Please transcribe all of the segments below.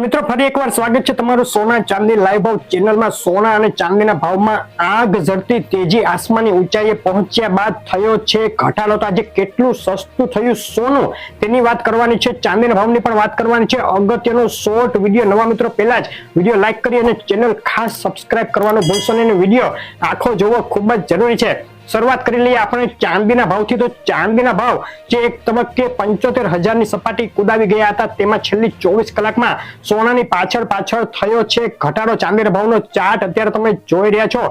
મિત્રો ફરી એકવાર સ્વાગત છે તમારું સોના ચાંદી લાઈવ ભાવ ચેનલમાં। સોના અને ચાંદીના ભાવમાં આગ ઝરતી તેજી આસમાની ઊંચાઈએ પહોંચ્યા બાદ થયો છે ઘટાડો। તો આજે કેટલું સસ્તું થયું સોનું તેની વાત કરવાની છે, ચાંદીના ભાવની પણ વાત કરવાની છે। અગત્યનો શોર્ટ વિડીયો નવા મિત્રો પહેલા જ વિડીયો લાઈક કરી અને ચેનલ ખાસ સબસ્ક્રાઇબ કરવાનું ભૂલશો નહીં। વિડીયો આખો જોવો ખૂબ જ જરૂરી છે। શરૂઆત કરી લઈએ આપણે ચાંદીના ભાવથી। તો ચાંદીના ભાવ જે એક તબક્કે 75,000 ની સપાટી કુદાવી ગયા હતા, તેમાં છેલ્લી 24 કલાકમાં સોનાની પાછળ થયો છે ઘટાડો। ચાંદીના ભાવનો ચાર્ટ અત્યારે તમે જોઈ રહ્યા છો।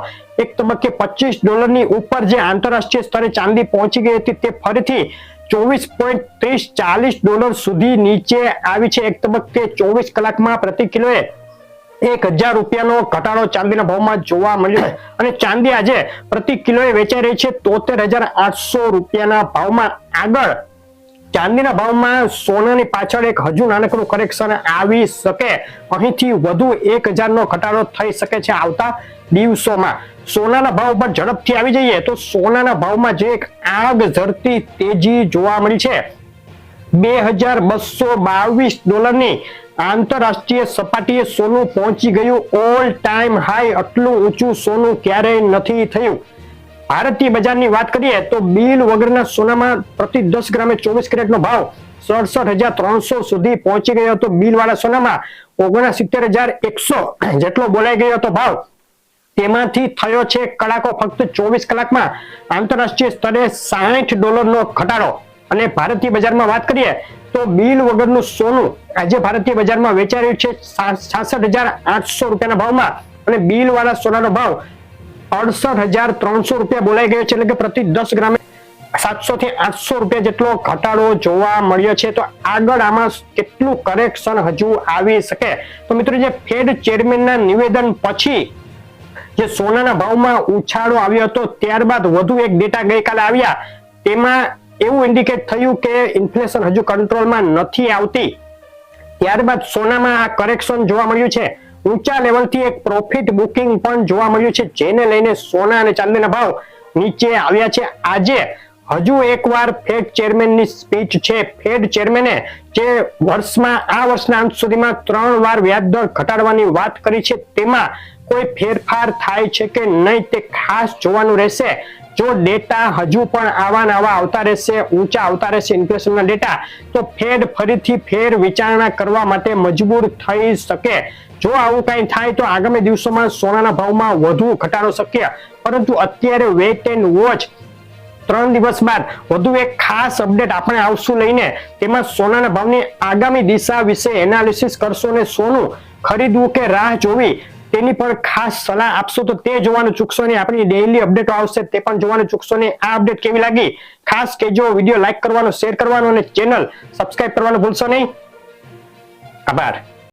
એક તબક્કે $25 ની ઉપર જે આંતરરાષ્ટ્રીય સ્તરે ચાંદી પહોંચી ગઈ હતી, તે ફરીથી $24.30-40 સુધી નીચે આવી છે। એક તબક્કે 24 કલાકમાં પ્રતિ કિલોએ 1,000 રૂપિયાનો ઘટાડો ચાંદીના ભાવમાં જોવા મળ્યો અને ચાંદી આજે પ્રતિ કિલોએ વેચાઈ રહી છે 73,800 રૂપિયાના ભાવમાં। આગળ ચાંદીના ભાવમાં સોનાની પાછળ એક હજુ નાનકડું કરેક્શન આવી શકે, અહીંથી વધુ 1,000 નો ઘટાડો થઈ શકે છે આવતા દિવસોમાં। સોનાના ભાવ પર ઝડપથી આવી જઈએ તો સોનાના ભાવમાં જે એક આગ ઝરતી તેજી જોવા મળી છે, $2,222 ની આંતરરાષ્ટ્રીય સપાટીએ સોનું પહોંચી ગયું ઓલ ટાઈમ હાઈ। આટલું ઊંચું સોનું ક્યારેય નથી થયું। ભારતીય બજારની વાત કરીએ તો બિલ વગરના સોનામાં પ્રતિ 10 ગ્રામે 24 કેરેટનો ભાવ 67,300 સુધી પહોંચી ગયો હતો। બિલ વાળા સોનામાં 69,100 જેટલો બોલાઈ ગયો હતો ભાવ, તેમાંથી થયો છે કડાકો ફક્ત 24 કલાકમાં આંતરરાષ્ટ્રીય સ્તરે $60 નો ઘટાડો। અને ભારતીય બજારમાં વાત કરીએ તો બિલ વગરનું સોનું આજે ભારતીય બજારમાં વેચાઈ રહ્યું છે 66,800 રૂપિયાના ભાવમાં અને બિલ વાળા સોનાનો ભાવ 68,300 રૂપિયા બોલાઈ ગયો છે, એટલે કે પ્રતિ 10 ગ્રામે 700 થી 800 રૂપિયા જેટલો ઘટાડો જોવા મળ્યો છે। તો આગળ આમાં કેટલું કરેક્શન હજુ આવી શકે? તો મિત્રો, જે ફેડ ચેરમેનના નિવેદન પછી જે સોનાના ભાવમાં ઉછાળો આવ્યો હતો, ત્યારબાદ વધુ એક ડેટા ગઈકાલે આવ્યા, તેમાં એવું ઇન્ડિકેટ થયું કે ઇન્ફ્લેશન હજુ કંટ્રોલમાં નથી આવતી। ત્યારબાદ સોનામાં આ કરેક્શન જોવા મળ્યું છે। ઊંચા લેવલથી એક પ્રોફિટ બુકિંગ પણ જોવા મળ્યું છે, જેને લઈને સોના અને ચાંદીના ભાવ નીચે આવ્યા છે। આજે હજુ એકવાર ફેડ ચેરમેનની સ્પીચ છે। ફેડ ચેરમેને જે આ વર્ષના અંત સુધીમાં 3 વાર વ્યાજદર ઘટાડવાની વાત કરી છે, તેમાં કોઈ ફેરફાર થાય છે કે નહીં તે ખાસ જોવાનું રહેશે। જો ડેટા હજુ પણ આવા આવતા રહેશે, ઊંચા આવતા રહેશે ઇન્ફ્લેશનના ડેટા, તો ફેડ ફરીથી ફેર વિચારણા કરવા માટે મજબૂર થઈ શકે। જો આવું કંઈ થાય તો આગામી દિવસોમાં સોનાના ભાવમાં વધુ ઘટાડો શક્ય, પરંતુ અત્યારે વેઇટ એન્ડ વોચ। 3 દિવસ બાદ વધુ એક ખાસ અપડેટ આપણે આવશું લઈને, તેમાં સોનાના ભાવની આગામી દિશા વિશે એનાલિસિસ કરશો અને સોનું ખરીદવું કે રાહ જોવી તેની પણ ખાસ સલાહ આપશો। તો તે જોવાનું ચૂકશો નહીં। આપણી ડેઈલી અપડેટો આવશે, તે પણ જોવાનું ચૂકશો નહીં। આ અપડેટ કેવી લાગી ખાસ કહેજો, વિડીયો લાઈક કરવાનો, શેર કરવાનો અને ચેનલ સબસ્ક્રાઇબ કરવાનું ભૂલશો નહીં। આભાર।